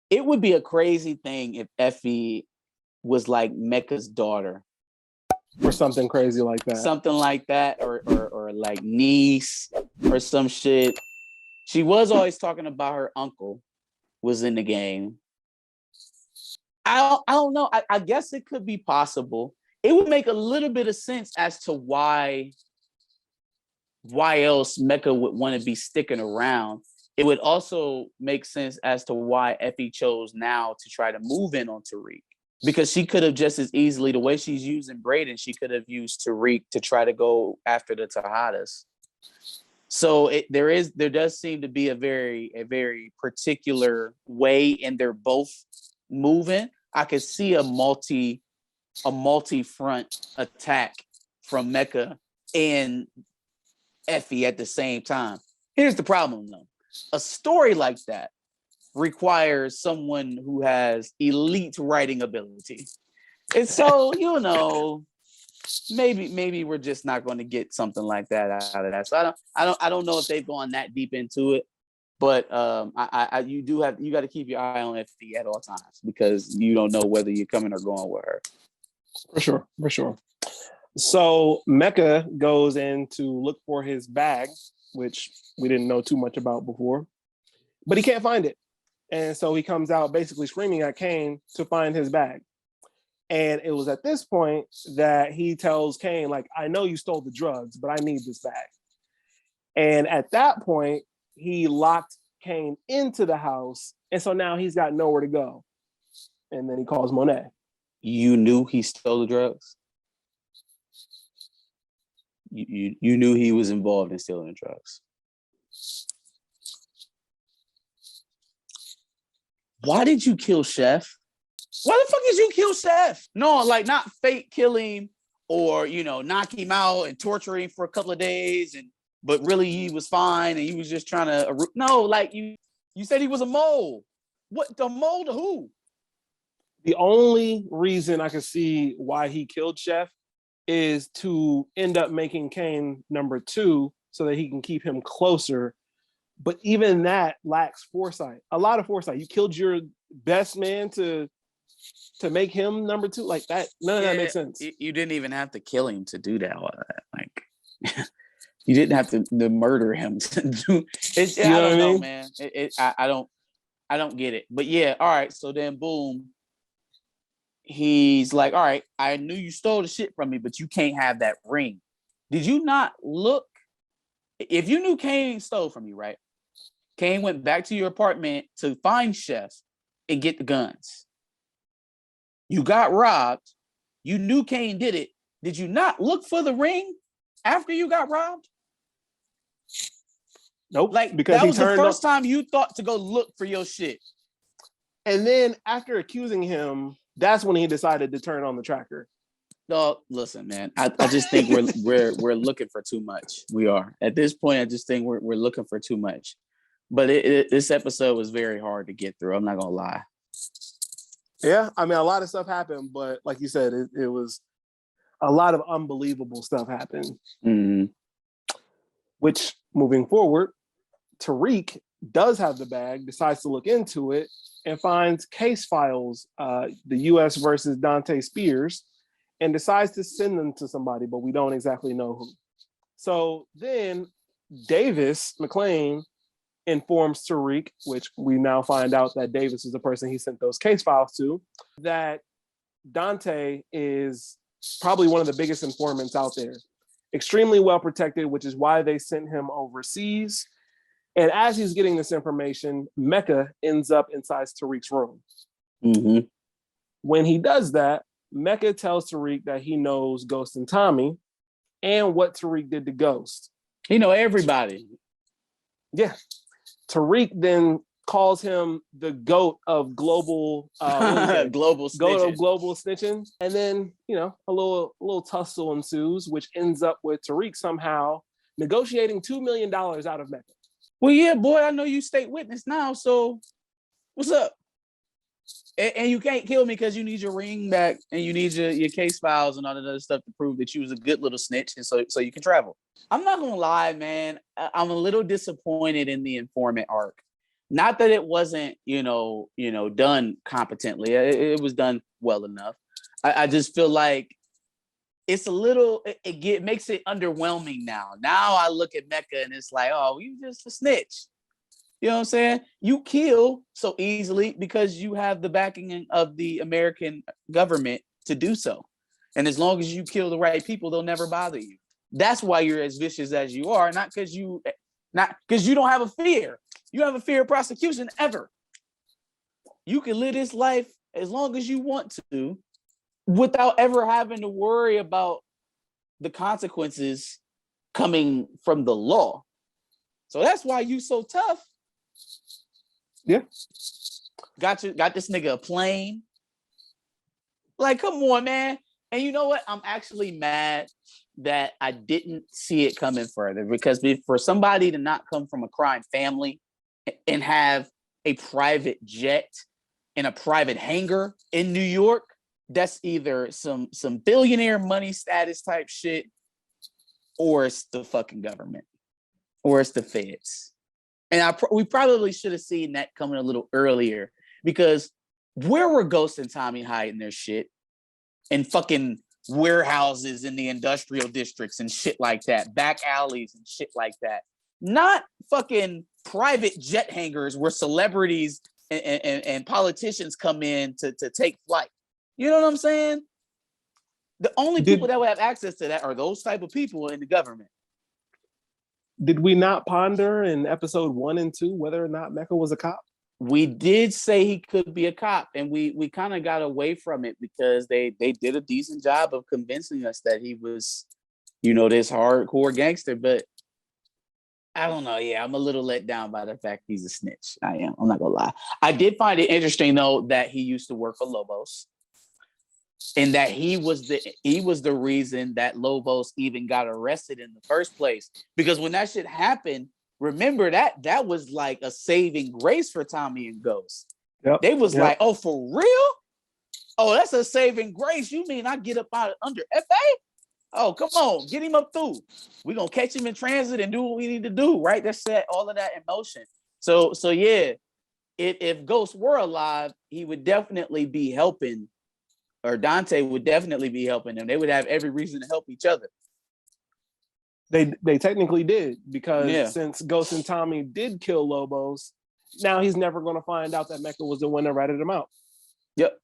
It would be a crazy thing if Effie was like Mecca's daughter. Or something crazy like that. Something like that, or like niece or some shit. She was always talking about her uncle was in the game. I don't know. I guess it could be possible. It would make a little bit of sense as to why else Mecca would want to be sticking around. It would also make sense as to why Effie chose now to try to move in on Tariq. Because she could have just as easily, the way she's using Braden, she could have used Tariq to try to go after the Tejadas. So there does seem to be a very particular way, and they're both moving. I could see a multi-front attack from Mecca and Effie at the same time. Here's the problem, though. A story like that requires someone who has elite writing ability. And so, maybe we're just not going to get something like that out of that. So I don't know if they've gone that deep into it, but you got to keep your eye on Effie at all times, because you don't know whether you're coming or going with her. For sure. So Mecca goes in to look for his bag, which we didn't know too much about before, but he can't find it. And so he comes out basically screaming at Kane to find his bag. And it was at this point that he tells Kane, like, I know you stole the drugs, but I need this bag. And at that point, he locked Kane into the house. And so now he's got nowhere to go. And then he calls Monet. You knew he stole the drugs? You knew he was involved in stealing the drugs? Why did you kill Chef? Why the fuck did you kill Chef? No, like, not fake kill him or, knock him out and torture him for a couple of days, but really he was fine and he was just trying to. No, like, you said he was a mole. What, the mole to who? The only reason I can see why he killed Chef is to end up making Kane number 2 so that he can keep him closer. But even that lacks foresight. A lot of foresight. You killed your best man to make him number 2, like that. None of that makes sense. You didn't even have to kill him to do that. Like, you didn't have to murder him to do it. I don't know, man. I don't get it. But yeah, all right. So then, boom. He's like, all right, I knew you stole the shit from me, but you can't have that ring. Did you not look? If you knew Kane stole from you, right? Kane went back to your apartment to find Chef and get the guns. You got robbed. You knew Kane did it. Did you not look for the ring after you got robbed? Nope. Like, because that was the first time you thought to go look for your shit. And then after accusing him, that's when he decided to turn on the tracker. No, listen, man. I just think we're looking for too much. We are. At this point, I just think we're looking for too much. But this episode was very hard to get through. I'm not gonna lie. Yeah, I mean, a lot of stuff happened, but like you said, it was a lot of unbelievable stuff happened. Mm-hmm. Which, moving forward, Tariq does have the bag, decides to look into it, and finds case files, the U.S. versus Dante Spears, and decides to send them to somebody, but we don't exactly know who. So then Davis McLean informs Tariq, which we now find out that Davis is the person he sent those case files to, that Dante is probably one of the biggest informants out there. Extremely well protected, which is why they sent him overseas. And as he's getting this information, Mecca ends up inside Tariq's room. Mm-hmm. When he does that, Mecca tells Tariq that he knows Ghost and Tommy and what Tariq did to Ghost. He know everybody. Yeah. Tariq then calls him the GOAT of global global snitching. And then, a little tussle ensues, which ends up with Tariq somehow negotiating $2 million out of Mecca. Well, yeah, boy, I know you state witness now, so what's up? And you can't kill me because you need your ring back and you need your case files and all that other stuff to prove that you was a good little snitch, and so you can travel. I'm not gonna lie, man. I'm a little disappointed in the informant arc. Not that it wasn't, done competently. It was done well enough. I just feel like it's a little, makes it underwhelming now. Now I look at Mecca and it's like, oh, you just a snitch. You know what I'm saying? You kill so easily because you have the backing of the American government to do so. And as long as you kill the right people, they'll never bother you. That's why you're as vicious as you are, not because you don't have a fear. You have a fear of prosecution ever. You can live this life as long as you want to without ever having to worry about the consequences coming from the law. So that's why you so tough. Yeah. Got this nigga a plane. Like, come on, man. And you know what? I'm actually mad that I didn't see it coming further, because for somebody to not come from a crime family and have a private jet and a private hangar in New York, that's either some billionaire money status type shit, or it's the fucking government, or it's the feds. And we probably should have seen that coming a little earlier, because where were Ghost and Tommy hiding their shit? In fucking warehouses in the industrial districts and shit like that, back alleys and shit like that. Not fucking private jet hangars where celebrities and politicians come in to take flight. You know what I'm saying? The only people that would have access to that are those type of people in the government. Did we not ponder in episode 1 and 2 whether or not Mecca was a cop? We did say he could be a cop, and we kind of got away from it because they did a decent job of convincing us that he was, this hardcore gangster. But I don't know. Yeah, I'm a little let down by the fact he's a snitch. I am. I'm not gonna lie. I did find it interesting though that he used to work for Lobos, and that he was the reason that Lobos even got arrested in the first place. Because when that shit happened, remember that was like a saving grace for Tommy and Ghost. Yep. They was like, oh, for real? Oh, that's a saving grace. You mean I get up out under FA? Oh, come on, get him up through. We're gonna catch him in transit and do what we need to do, right? That set all of that in motion. So yeah, if Ghost were alive, he would definitely be helping, or Dante would definitely be helping them. They would have every reason to help each other. They technically did, because since Ghost and Tommy did kill Lobos, now he's never going to find out that Mecca was the one that ratted him out. Yep.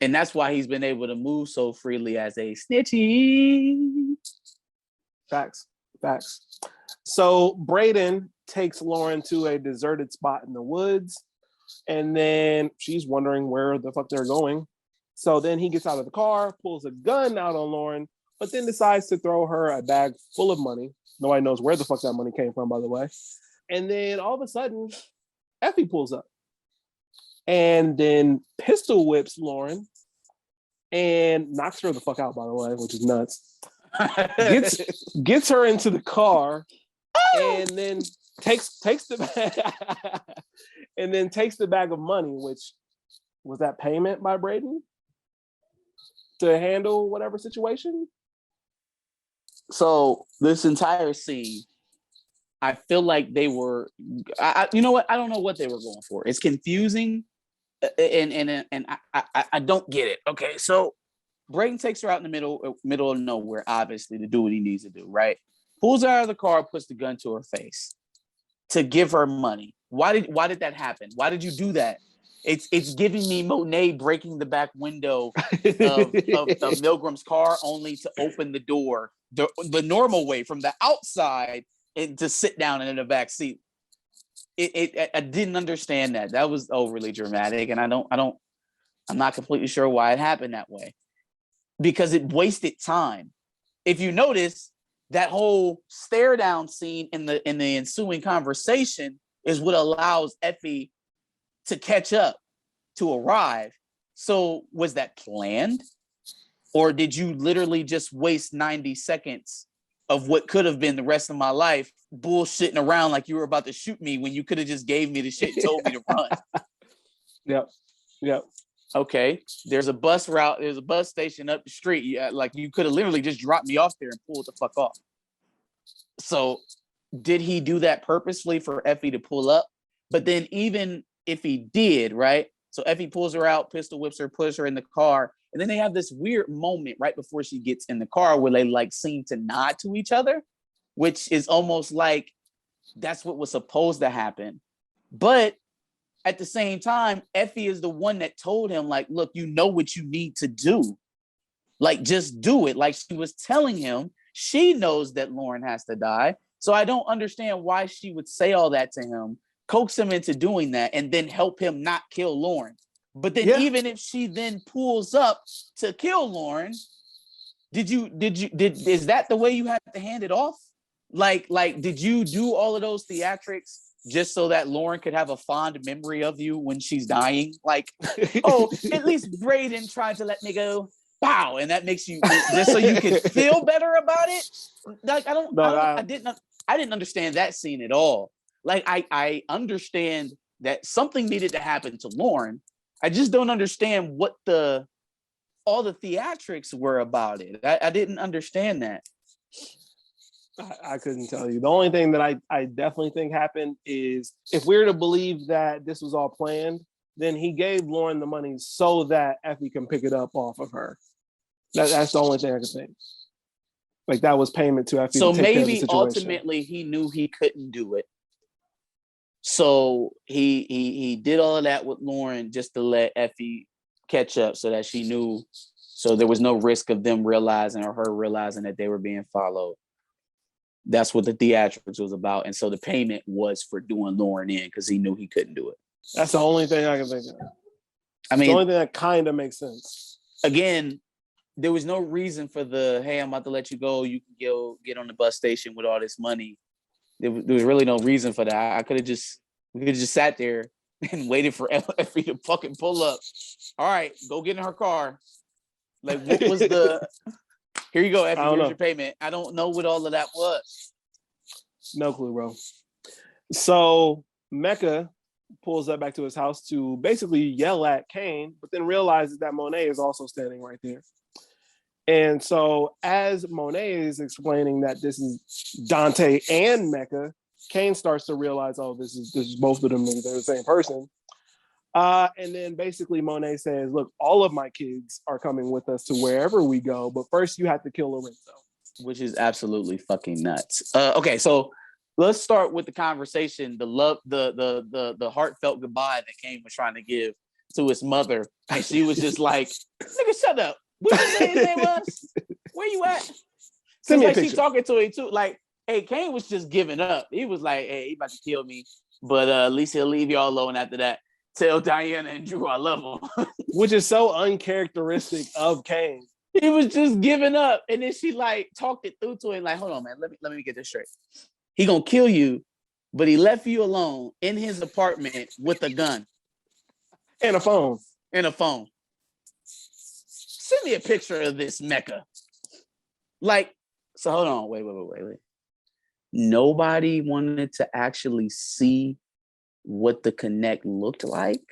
And that's why he's been able to move so freely as a snitchy. Facts. So Braden takes Lauren to a deserted spot in the woods, and then she's wondering where the fuck they're going. So then he gets out of the car, pulls a gun out on Lauren, but then decides to throw her a bag full of money. Nobody knows where the fuck that money came from, by the way. And then all of a sudden, Effie pulls up and then pistol whips Lauren and knocks her the fuck out, by the way, which is nuts. Gets her into the car and then takes the bag and then takes the bag of money, which was that payment by Braden to handle whatever situation. So this entire scene, I feel like they were, you know what? I don't know what they were going for. It's confusing, and I don't get it. Okay, so Braden takes her out in the middle of nowhere, obviously, to do what he needs to do, right? Pulls her out of the car, puts the gun to her face to give her money. Why did that happen? Why did you do that? It's giving me Monet breaking the back window of Milgram's car only to open the door the normal way from the outside and to sit down in the back seat. I didn't understand that. That was overly dramatic, and I'm not completely sure why it happened that way, because it wasted time. If you notice, that whole stare down scene in the ensuing conversation is what allows Effie to catch up, to arrive. So was that planned? Or did you literally just waste 90 seconds of what could have been the rest of my life bullshitting around like you were about to shoot me when you could have just gave me the shit and told me to run? Yep. Okay, there's a bus route, there's a bus station up the street. Like you could have literally just dropped me off there and pulled the fuck off. So did he do that purposely for Effie to pull up? But then even if he did, right? So Effie pulls her out, pistol whips her, pushes her in the car. And then they have this weird moment right before she gets in the car where they like seem to nod to each other, which is almost like that's what was supposed to happen. But at the same time, Effie is the one that told him, like, look, you know what you need to do. Like, just do it. Like she was telling him, she knows that Lauren has to die. So I don't understand why she would say all that to him, coax him into doing that, and then help him not kill Lauren. But then even if she then pulls up to kill Lauren, is that the way you had to hand it off? Like, did you do all of those theatrics just so that Lauren could have a fond memory of you when she's dying? Like, oh, at least Braden tried to let me go. Pow, and that makes you just so you can feel better about it. Like, I didn't understand that scene at all. Like, I understand that something needed to happen to Lauren. I just don't understand what all the theatrics were about it. I didn't understand that. I couldn't tell you. The only thing that I definitely think happened is, if we're to believe that this was all planned, then he gave Lauren the money so that Effie can pick it up off of her. That's the only thing I can think. Like, that was payment to Effie. So to take care of the maybe situation. ultimately he knew he couldn't do it. So he did all of that with Lauren just to let Effie catch up so that she knew, so there was no risk of them realizing or her realizing that they were being followed. That's what the theatrics was about. And so the payment was for doing Lauren in because he knew he couldn't do it. That's the only thing I can think of. I mean, the only thing that kind of makes sense. Again, there was no reason for hey, I'm about to let you go. You can go get on the bus station with all this money. There was really no reason for that. We could have just sat there and waited for Effie to fucking pull up. All right, go get in her car. Like, what was here you go, Effie, here's your payment. I don't know what all of that was. No clue, bro. So Mecca pulls up back to his house to basically yell at Kane, but then realizes that Monet is also standing right there. And so as Monet is explaining that this is Dante and Mecca, Kane starts to realize, oh, this is both of them. They're the same person. And then basically Monet says, look, all of my kids are coming with us to wherever we go, but first you have to kill Lorenzo. Which is absolutely fucking nuts. Okay, so let's start with the conversation, the heartfelt goodbye that Kane was trying to give to his mother. And she was just like, nigga, shut up. What did you say his name was? Where you at? Seems like she's talking to him too. Like, hey, Kane was just giving up. He was like, hey, he about to kill me. But at least he'll leave y'all alone after that. Tell Diana and Drew I love them. Which is so uncharacteristic of Kane. He was just giving up. And then she like talked it through to him. Like, hold on, man. Let me get this straight. He gonna kill you, but he left you alone in his apartment with a gun. And a phone. Send me a picture of this Mecca. Like, so hold on. Wait. Nobody wanted to actually see what the connect looked like.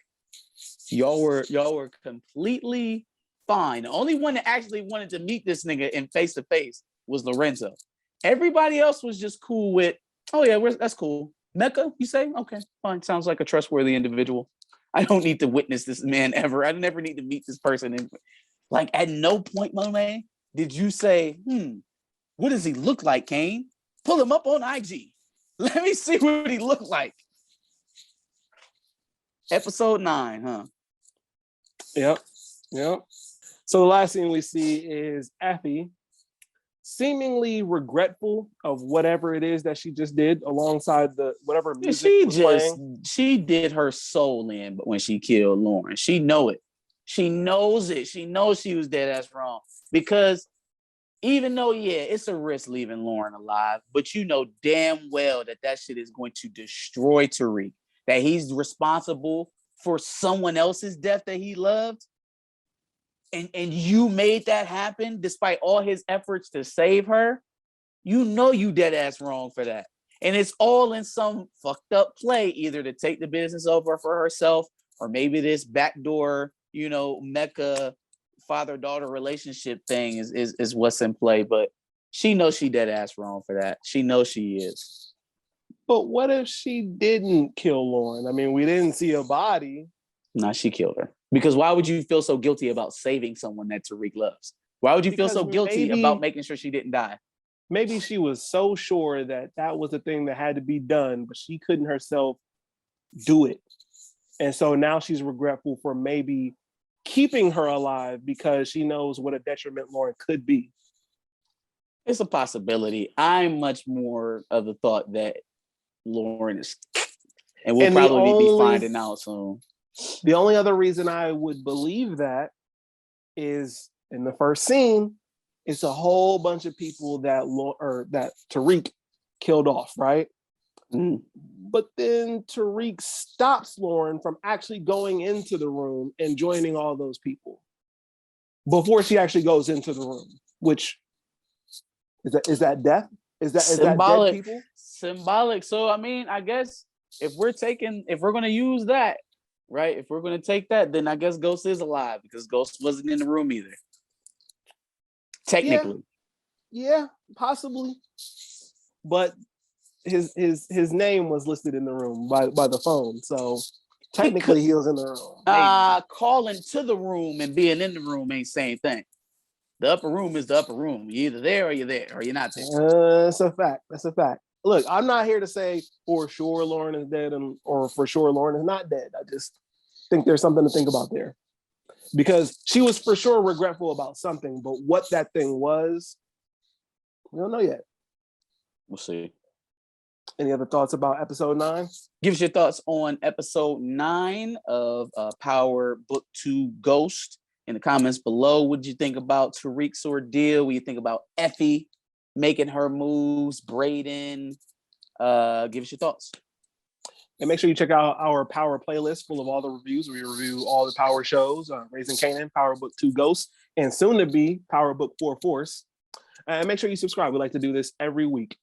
Y'all were completely fine. The only one that actually wanted to meet this nigga in face to face was Lorenzo. Everybody else was just cool with, oh yeah, that's cool. Mecca, you say? Okay, fine. Sounds like a trustworthy individual. I don't need to witness this man ever. I never need to meet this person. Like, at no point, Monet, did you say, what does he look like, Kane? Pull him up on IG. Let me see what he looked like. Episode 9, huh? Yep. So the last thing we see is Effie seemingly regretful of whatever it is that she just did alongside whatever music playing. She did her soul in, but when she killed Lauren, she know it. She knows it. She knows she was dead ass wrong. Because even though, yeah, it's a risk leaving Lauren alive, but you know damn well that shit is going to destroy Tariq. That he's responsible for someone else's death that he loved. And you made that happen despite all his efforts to save her. You know you dead ass wrong for that. And it's all in some fucked up play, either to take the business over for herself, or maybe this backdoor, Mecca father-daughter relationship thing is what's in play. But she knows she dead ass wrong for that. She knows she is. But what if she didn't kill Lauren? I mean, we didn't see a body. Nah, she killed her. Because why would you feel so guilty about saving someone that Tariq loves? Why would you feel so guilty about making sure she didn't die? Maybe she was so sure that that was the thing that had to be done, but she couldn't herself do it. And so now she's regretful for maybe keeping her alive because she knows what a detriment Lauren could be. It's a possibility. I'm much more of the thought that Lauren is, and we'll probably be finding out soon. The only other reason I would believe that is in the first scene, it's a whole bunch of people that Tariq killed off, right? Mm. But then Tariq stops Lauren from actually going into the room and joining all those people before she actually goes into the room. Which is that death? Is that dead people? Symbolic. So I mean, I guess if we're going to use that, right? If we're going to take that, then I guess Ghost is alive because Ghost wasn't in the room either. Technically. Yeah, possibly. But his name was listed in the room by the phone. So technically he was in the room. Calling to the room and being in the room ain't same thing. The upper room is the upper room. You're either there or you're there, or you're not there. That's a fact. That's a fact. Look, I'm not here to say for sure Lauren is dead or for sure Lauren is not dead. I just think there's something to think about there. Because she was for sure regretful about something, but what that thing was, we don't know yet. We'll see. Any other thoughts about episode 9? Give us your thoughts on episode 9 of Power Book 2 Ghost in the comments below. What did you think about Tariq's ordeal? What do you think about EFFIE making her moves, Brayden? Give us your thoughts. And make sure you check out our Power playlist full of all the reviews. We review all the Power shows, Raising Kanan, Power Book 2 Ghost, and soon to be Power Book 4 Force. And make sure you subscribe. We like to do this every week.